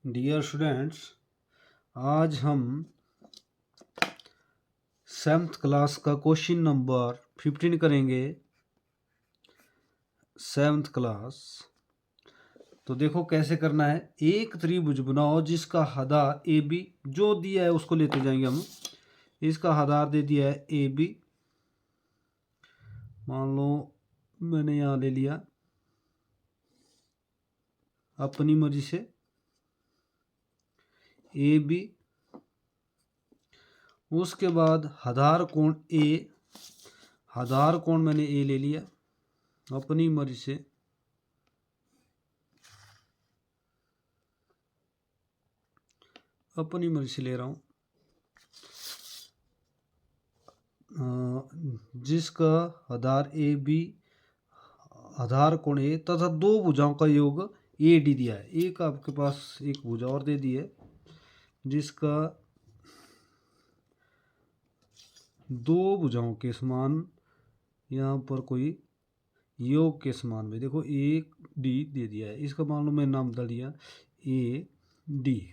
Dear students, आज हम 7th class का क्वेश्चन नंबर 15 करेंगे। 7th class. तो देखो कैसे करना है। एक त्रिभुज बनाओ जिसका आधार ए बी, जो दिया है उसको लेते जाएंगे हम। इसका आधार दे दिया है ए बी, मान लो मैंने यहाँ ले लिया अपनी मर्जी से ए बी। उसके बाद आधार कोण ए, आधार कोण मैंने ए ले लिया अपनी मर्जी से। अपनी मर्जी से ले रहा हूँ। जिसका आधार ए बी, आधार कोण ए तथा दो भुजाओं का योग ए डी दिया है। एक आपके पास एक भुजा और दे दी है जिसका दो भुजाओं के समान यहाँ पर कोई योग के समान में देखो एक डी दे दिया है। इसका मान लो मैंने नाम बता दिया ए डी।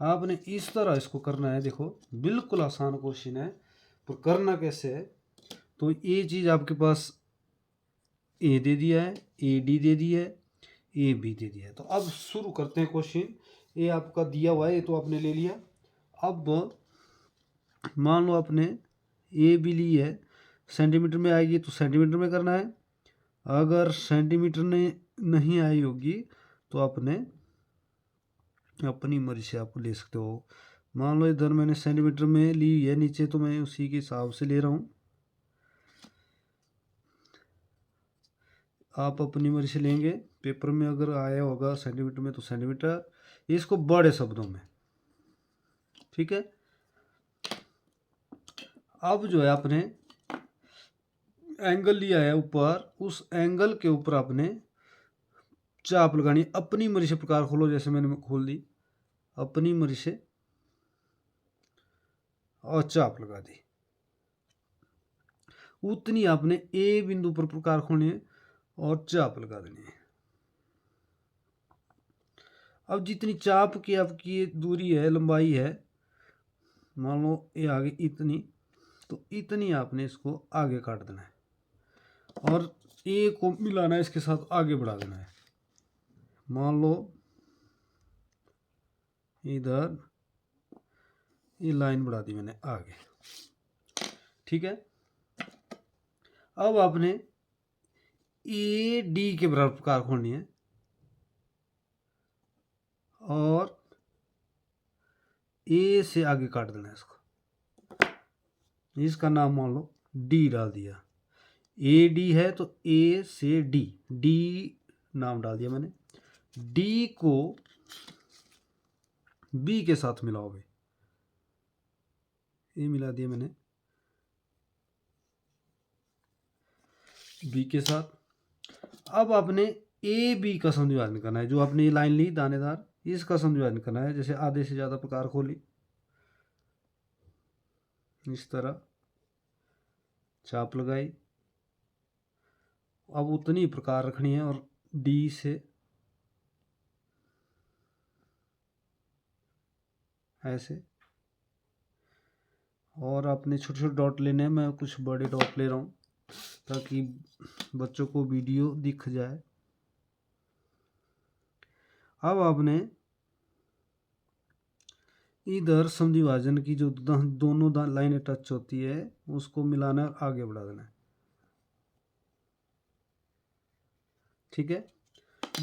आपने इस तरह इसको करना है। देखो बिल्कुल आसान क्वेश्चन है, पर करना कैसे है। तो ये चीज़ आपके पास ए दे दिया है, ए डी दे दिया है, ए बी दे दिया है। तो अब शुरू करते हैं क्वेश्चन। ये आपका दिया हुआ है, ये तो आपने ले लिया। अब मान लो आपने ए बी ली है, सेंटीमीटर में आएगी तो सेंटीमीटर में करना है। अगर सेंटीमीटर में नहीं आई होगी तो आपने अपनी मर्जी से आप ले सकते हो। मान लो इधर मैंने सेंटीमीटर में ली है, नीचे तो मैं उसी के हिसाब से ले रहा हूँ। आप अपनी मर्जी से लेंगे। पेपर में अगर आया होगा सेंटीमीटर में तो सेंटीमीटर, इसको बड़े शब्दों में, ठीक है। अब जो है आपने एंगल लिया है ऊपर, उस एंगल के ऊपर आपने चाप लगानी। अपनी मर्जी से प्रकार खोलो, जैसे मैंने खोल दी अपनी मर्जी से और चाप लगा दी। उतनी आपने ए बिंदु पर प्रकार खोलनी है और चाप लगा देनी है। अब जितनी चाप की आपकी दूरी है, लंबाई है, मान लो ये आगे इतनी, तो इतनी आपने इसको आगे काट देना है और ए को मिलाना है, इसके साथ आगे बढ़ा देना है। मान लो इधर ये लाइन बढ़ा दी मैंने आगे, ठीक है। अब आपने ए डी के बराबर प्रकार खोलनी है और ए से आगे काट देना है इसको। इसका नाम मान लो डी डाल दिया। ए डी है तो ए से डी, डी नाम डाल दिया मैंने। डी को बी के साथ मिलाओगे, ये मिला दिया मैंने बी के साथ। अब आपने ए बी का संधिवादन करना है। जो आपने ये लाइन ली दानेदार, इसका संधिवादन करना है। जैसे आधे से ज़्यादा प्रकार खोली, इस तरह चाप लगाई। अब उतनी प्रकार रखनी है और डी से ऐसे, और आपने छोटे छोटे डॉट लेने हैं। मैं कुछ बड़े डॉट ले रहा हूँ ताकि बच्चों को वीडियो दिख जाए। अब आपने इधर संधिवाजन की जो दोनों लाइनें टच होती है उसको मिलाना है और आगे बढ़ा देना है, ठीक है।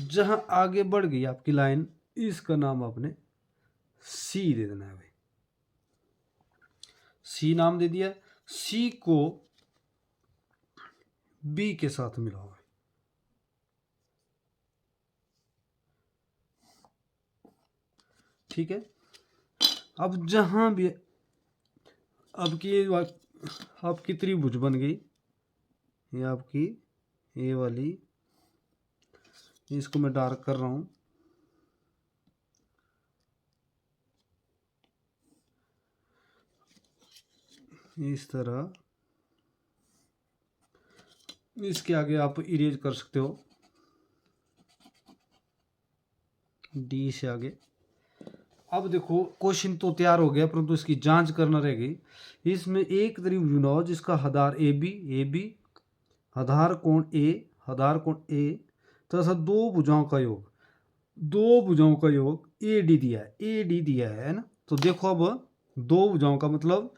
जहां आगे बढ़ गई आपकी लाइन, इसका नाम आपने सी दे देना है भाई। सी नाम दे दिया। सी को बी के साथ मिलाओ, ठीक है। अब जहां भी आपकी त्रिभुज बन गई, ये आपकी ए वाली, इसको मैं डार्क कर रहा हूं। इस तरह इसके आगे आप इरेज कर सकते हो। डी से आगे। अब देखो क्वेश्चन तो तैयार हो गया परंतु इसकी जांच करना रह गई। इसमें एक त्रिभुज बनाओ जिसका आधार ए बी आधार कोण ए तथा दो भुजाओं का योग, दो भुजाओं का योग ए डी दिया है ना। तो देखो अब दो भुजाओं का मतलब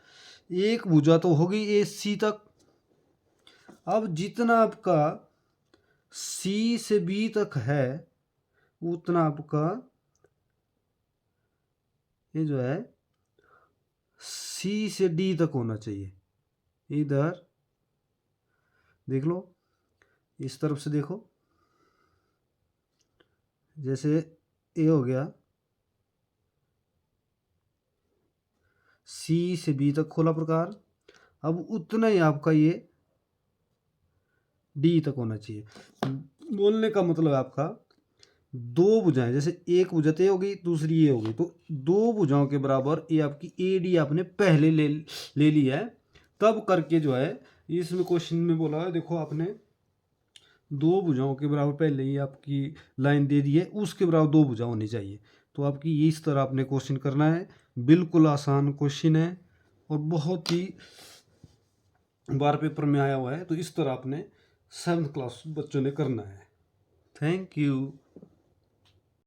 एक भुजा तो होगी ए सी तक। अब जितना आपका सी से बी तक है उतना आपका ये जो है सी से डी तक होना चाहिए। इधर देख लो, इस तरफ से देखो, जैसे ए हो गया सी से बी तक खोला प्रकार, अब उतना ही आपका ये डी तक होना चाहिए। बोलने का मतलब है आपका दो भुजाएं, जैसे एक भुजा ए होगी दूसरी ए होगी, तो दो भुजाओं के बराबर ये आपकी ए डी आपने पहले ले ली है। तब करके जो है इसमें क्वेश्चन में बोला है, देखो आपने दो भुजाओं के बराबर पहले ही आपकी लाइन दे दी है, उसके बराबर दो भुजा होनी चाहिए। तो आपकी इस तरह आपने क्वेश्चन करना है। बिल्कुल आसान क्वेश्चन है और बहुत ही बार पेपर में आया हुआ है। तो इस तरह आपने 7th क्लास बच्चों ने करना है। Thank you.